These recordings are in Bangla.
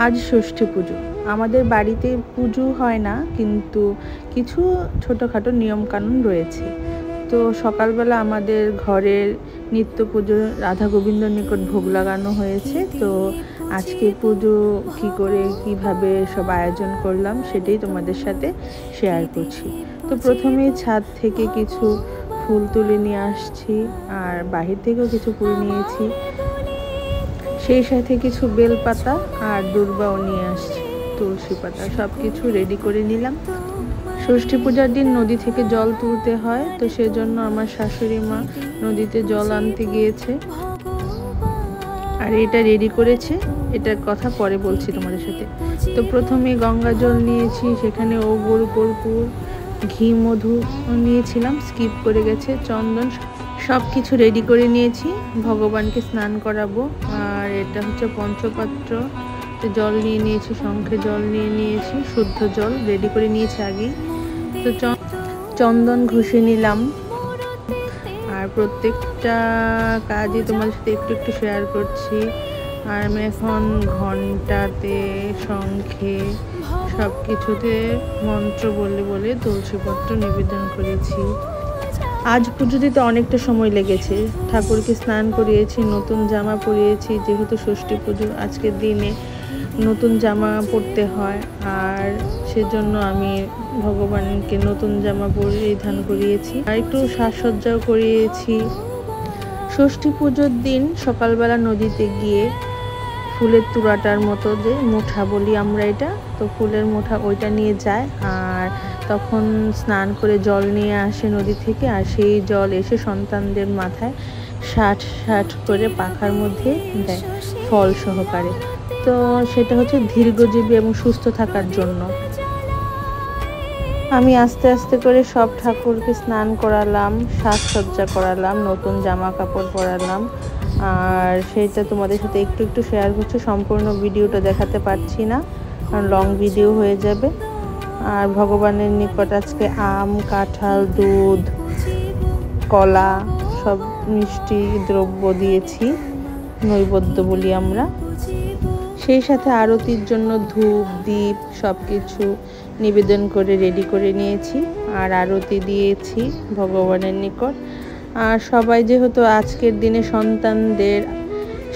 আজ ষষ্ঠী পুজো। আমাদের বাড়িতে পুজো হয় না, কিন্তু কিছু ছোটোখাটো নিয়মকানুন রয়েছে। তো সকালবেলা আমাদের ঘরের নিত্য পুজো রাধা গোবিন্দর নিকট ভোগ লাগানো হয়েছে। তো আজকে পুজো কী করে কীভাবে সব আয়োজন করলাম সেটাই তোমাদের সাথে শেয়ার করছি। তো প্রথমেই ছাদ থেকে কিছু ফুল তুলে নিয়ে আসছি, আর বাহির থেকেও কিছু ফুল নিয়েছি। সেই সাথে কিছু বেলপাতা আর দূর্বাও নিয়ে আসছি, তুলসী পাতা, সব কিছু রেডি করে নিলাম। ষষ্ঠী পূজার দিন নদী থেকে জল তুলতে হয়, তো সেজন্য আমার শাশুড়ি মা নদীতে জল আনতে গিয়েছে আর এটা রেডি করেছে। এটার কথা পরে বলছি তোমাদের সাথে। তো প্রথমে গঙ্গা জল নিয়েছি, সেখানে ওগল কর্পূর ঘি মধু নিয়েছিলাম, স্কিপ করে গেছে, চন্দন, সব কিছু রেডি করে নিয়েছি। ভগবানকে স্নান করাবো। আর এটা হচ্ছে পঞ্চপাত্র, জল নিয়ে নিয়েছি, শঙ্খে জল নিয়ে নিয়েছি, শুদ্ধ জল রেডি করে নিয়েছি আগেই। তো চন্দন ঘষে নিলাম। আর প্রত্যেকটা কাজই তোমাদের সাথে একটু একটু শেয়ার করছি। আর আমি এখন ঘন্টাতে, শঙ্খে, সব কিছুতে মন্ত্র বলে বলে তুলসীপত্র নিবেদন করেছি। আজ পুজো দিতে অনেকটা সময় লেগেছে। ঠাকুরকে স্নান করিয়েছি, নতুন জামা পরিয়েছি, যেহেতু ষষ্ঠী পুজো আজকের দিনে নতুন জামা পরতে হয়, আর সেজন্য আমি ভগবানকে নতুন জামা পরিধান করিয়েছি আর একটু সাজসজ্জাও করিয়েছি। ষষ্ঠী পুজোর দিন সকালবেলা নদীতে গিয়ে ফুলের তুড়াটার মতো, যে মুঠা বলি আমরা এটা, তো ফুলের মুঠা ওইটা নিয়ে যায়, আর তখন স্নান করে জল নিয়ে আসে নদী থেকে। আর সেই জল এসে সন্তানদের মাথায় ষাট করে পাখার মধ্যে দেয়, ফল সহকারে। তো সেটা হচ্ছে দীর্ঘজীবী এবং সুস্থ থাকার জন্য। আমি আস্তে আস্তে করে সব ঠাকুরকে স্নান করালাম, সাজসজ্জা করালাম, নতুন জামা কাপড় পরালাম। আর সেইটা তোমাদের সাথে একটু একটু শেয়ার করছি, সম্পূর্ণ ভিডিওটা দেখাতে পারছি না, কারণ লং ভিডিও হয়ে যাবে। আর ভগবানের নিকট আজকে আম, কাঁঠাল, দুধ, কলা, সব মিষ্টি দ্রব্য দিয়েছি, নৈবেদ্য বলি আমরা। সেই সাথে আরতির জন্য ধূপ, দীপ সব কিছু নিবেদন করে রেডি করে নিয়েছি, আর আরতি দিয়েছি ভগবানের নিকট। আর সবাই যেহেতু আজকের দিনে সন্তানদের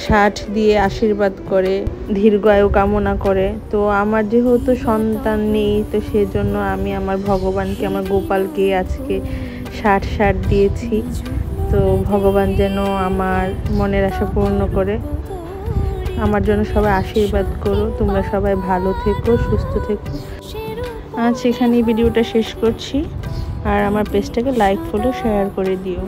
60 দিয়ে আশীর্বাদ করে, দীর্ঘায়ু কামনা করে, তো আমার যেহেতু সন্তান নেই, তো সেজন্য আমি আমার ভগবানকে, আমার গোপালকে আজকে 60 দিয়েছি। তো ভগবান যেন আমার মনের আশা পূর্ণ করে। আমার জন্য সবাই আশীর্বাদ করো, তোমরা সবাই ভালো থেকো, সুস্থ থেকো। আজ এখানেই ভিডিওটা শেষ করছি। আর আমার পেজটাকে লাইক, ফলো, শেয়ার করে দিও।